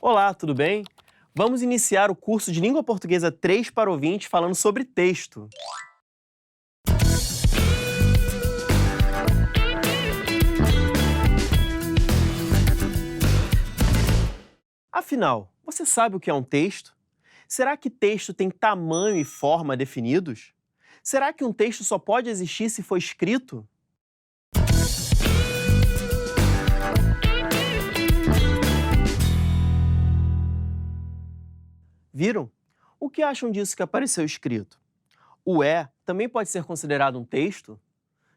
Olá, tudo bem? Vamos iniciar o curso de Língua Portuguesa 3 para ouvintes falando sobre texto. Afinal, você sabe o que é um texto? Será que texto tem tamanho e forma definidos? Será que um texto só pode existir se for escrito? Viram? O que acham disso que apareceu escrito? O é também pode ser considerado um texto?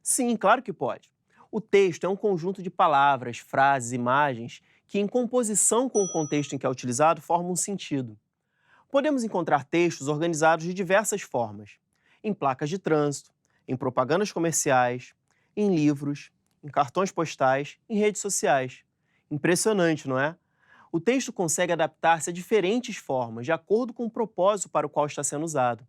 Sim, claro que pode. O texto é um conjunto de palavras, frases, imagens que, em composição com o contexto em que é utilizado, formam um sentido. Podemos encontrar textos organizados de diversas formas: em placas de trânsito, em propagandas comerciais, em livros, em cartões postais, em redes sociais. Impressionante, não é? O texto consegue adaptar-se a diferentes formas, de acordo com o propósito para o qual está sendo usado.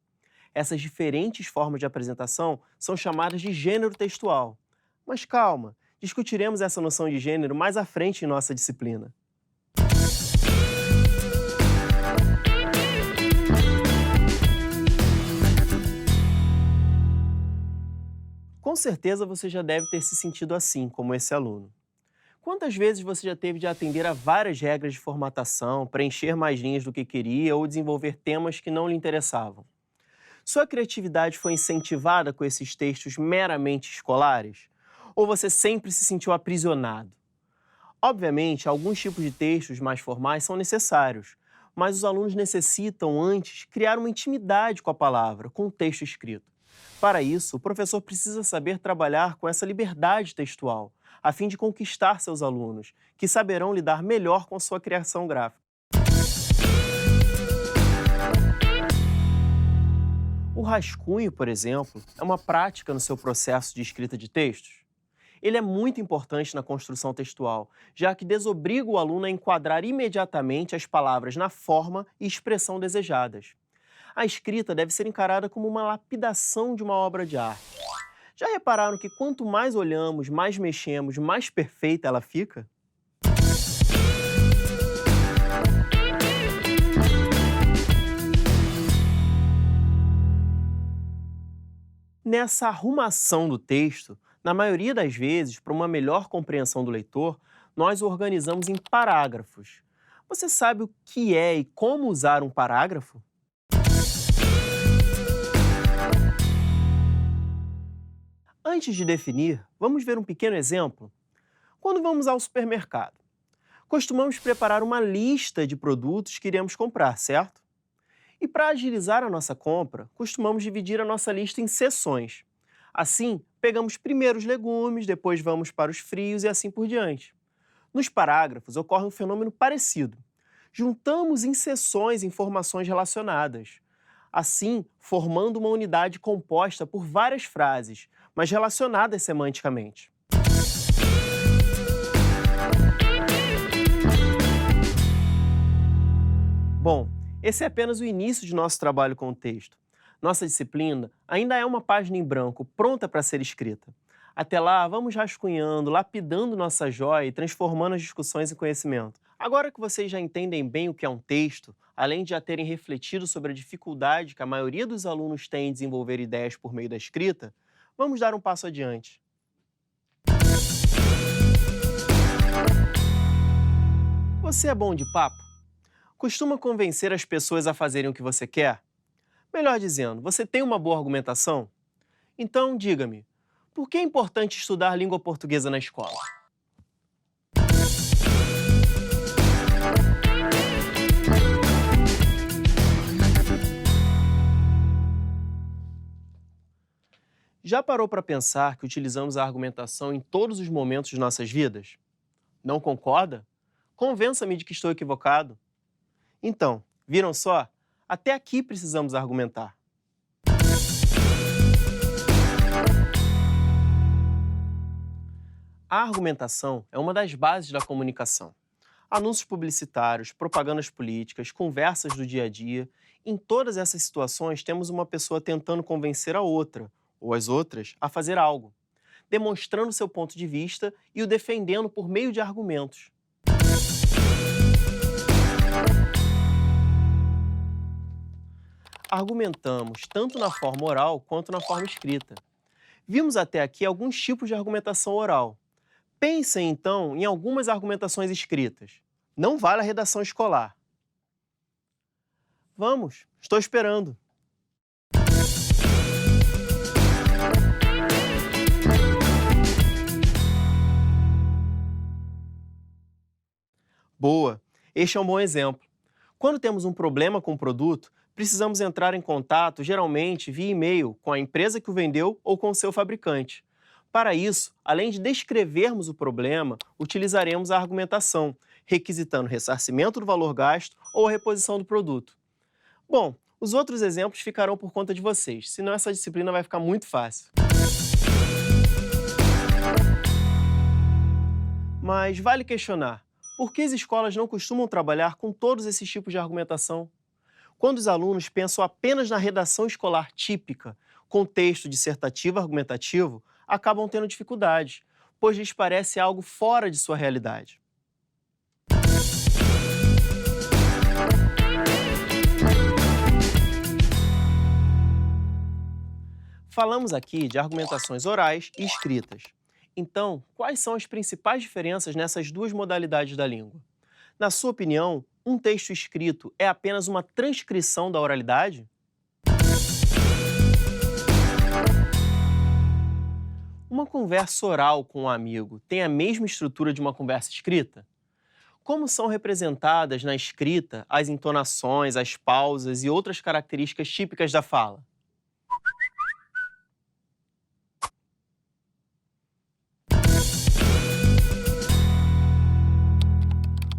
Essas diferentes formas de apresentação são chamadas de gênero textual. Mas calma, discutiremos essa noção de gênero mais à frente em nossa disciplina. Com certeza você já deve ter se sentido assim, como esse aluno. Quantas vezes você já teve de atender a várias regras de formatação, preencher mais linhas do que queria ou desenvolver temas que não lhe interessavam? Sua criatividade foi incentivada com esses textos meramente escolares? Ou você sempre se sentiu aprisionado? Obviamente, alguns tipos de textos mais formais são necessários, mas os alunos necessitam, antes, criar uma intimidade com a palavra, com o texto escrito. Para isso, o professor precisa saber trabalhar com essa liberdade textual, a fim de conquistar seus alunos, que saberão lidar melhor com sua criação gráfica. O rascunho, por exemplo, é uma prática no seu processo de escrita de textos. Ele é muito importante na construção textual, já que desobriga o aluno a enquadrar imediatamente as palavras na forma e expressão desejadas. A escrita deve ser encarada como uma lapidação de uma obra de arte. Já repararam que quanto mais olhamos, mais mexemos, mais perfeita ela fica? Nessa arrumação do texto, na maioria das vezes, para uma melhor compreensão do leitor, nós o organizamos em parágrafos. Você sabe o que é e como usar um parágrafo? Antes de definir, vamos ver um pequeno exemplo? Quando vamos ao supermercado, costumamos preparar uma lista de produtos que iremos comprar, certo? E para agilizar a nossa compra, costumamos dividir a nossa lista em seções. Assim, pegamos primeiro os legumes, depois vamos para os frios e assim por diante. Nos parágrafos ocorre um fenômeno parecido. Juntamos em seções informações relacionadas, assim formando uma unidade composta por várias frases, mas relacionadas semanticamente. Bom, esse é apenas o início de nosso trabalho com o texto. Nossa disciplina ainda é uma página em branco, pronta para ser escrita. Até lá, vamos rascunhando, lapidando nossa joia e transformando as discussões em conhecimento. Agora que vocês já entendem bem o que é um texto, além de já terem refletido sobre a dificuldade que a maioria dos alunos tem em desenvolver ideias por meio da escrita, vamos dar um passo adiante. Você é bom de papo? Costuma convencer as pessoas a fazerem o que você quer? Melhor dizendo, você tem uma boa argumentação? Então, diga-me, por que é importante estudar língua portuguesa na escola? Já parou para pensar que utilizamos a argumentação em todos os momentos de nossas vidas? Não concorda? Convença-me de que estou equivocado. Então, viram só? Até aqui precisamos argumentar. A argumentação é uma das bases da comunicação. Anúncios publicitários, propagandas políticas, conversas do dia a dia. Em todas essas situações, temos uma pessoa tentando convencer a outra, ou as outras, a fazer algo, demonstrando seu ponto de vista e o defendendo por meio de argumentos. Argumentamos tanto na forma oral quanto na forma escrita. Vimos até aqui alguns tipos de argumentação oral. Pensem, então, em algumas argumentações escritas. Não vale a redação escolar. Vamos, estou esperando. Boa! Este é um bom exemplo. Quando temos um problema com o produto, precisamos entrar em contato, geralmente via e-mail, com a empresa que o vendeu ou com o seu fabricante. Para isso, além de descrevermos o problema, utilizaremos a argumentação, requisitando ressarcimento do valor gasto ou a reposição do produto. Bom, os outros exemplos ficarão por conta de vocês, senão essa disciplina vai ficar muito fácil. Mas vale questionar, por que as escolas não costumam trabalhar com todos esses tipos de argumentação? Quando os alunos pensam apenas na redação escolar típica, com texto dissertativo argumentativo, acabam tendo dificuldades, pois lhes parece algo fora de sua realidade. Falamos aqui de argumentações orais e escritas. Então, quais são as principais diferenças nessas duas modalidades da língua? Na sua opinião, um texto escrito é apenas uma transcrição da oralidade? Uma conversa oral com um amigo tem a mesma estrutura de uma conversa escrita? Como são representadas na escrita as entonações, as pausas e outras características típicas da fala?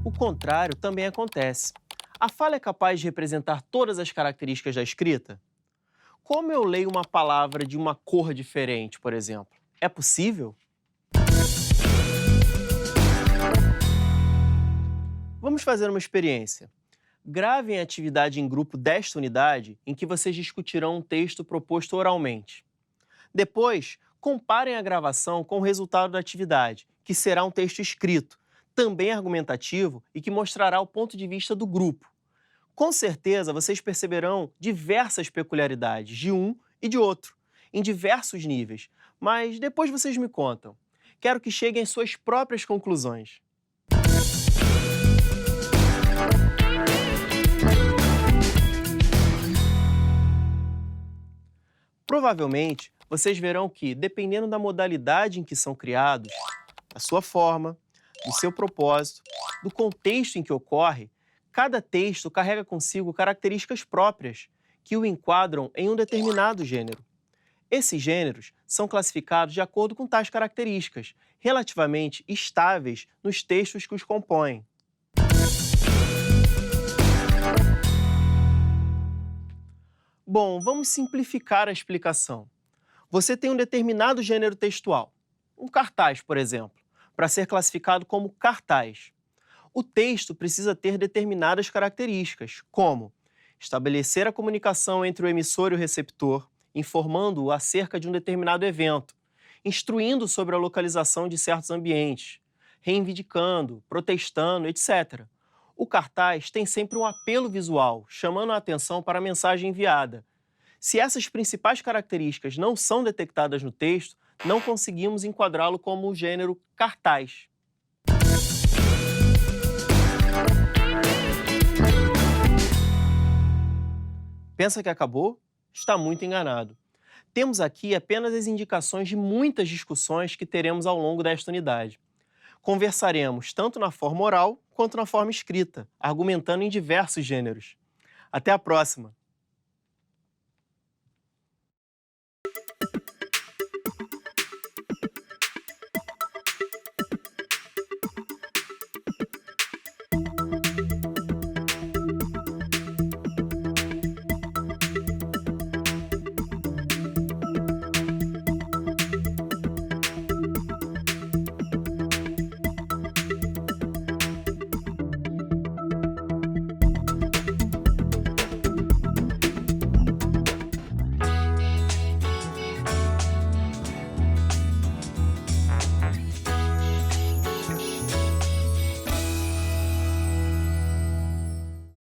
O contrário também acontece. A fala é capaz de representar todas as características da escrita? Como eu leio uma palavra de uma cor diferente, por exemplo? É possível? Vamos fazer uma experiência. Gravem a atividade em grupo desta unidade em que vocês discutirão um texto proposto oralmente. Depois, comparem a gravação com o resultado da atividade, que será um texto escrito, também argumentativo e que mostrará o ponto de vista do grupo. Com certeza, vocês perceberão diversas peculiaridades de um e de outro, em diversos níveis, mas depois vocês me contam. Quero que cheguem às suas próprias conclusões. Provavelmente, vocês verão que, dependendo da modalidade em que são criados, da sua forma, do seu propósito, do contexto em que ocorre, cada texto carrega consigo características próprias que o enquadram em um determinado gênero. Esses gêneros são classificados de acordo com tais características, relativamente estáveis nos textos que os compõem. Bom, vamos simplificar a explicação. Você tem um determinado gênero textual, um cartaz, por exemplo, para ser classificado como cartaz. O texto precisa ter determinadas características, como estabelecer a comunicação entre o emissor e o receptor, informando-o acerca de um determinado evento, instruindo sobre a localização de certos ambientes, reivindicando, protestando, etc. O cartaz tem sempre um apelo visual, chamando a atenção para a mensagem enviada. Se essas principais características não são detectadas no texto, não conseguimos enquadrá-lo como o gênero cartaz. Pensa que acabou? Está muito enganado. Temos aqui apenas as indicações de muitas discussões que teremos ao longo desta unidade. Conversaremos tanto na forma oral quanto na forma escrita, argumentando em diversos gêneros. Até a próxima!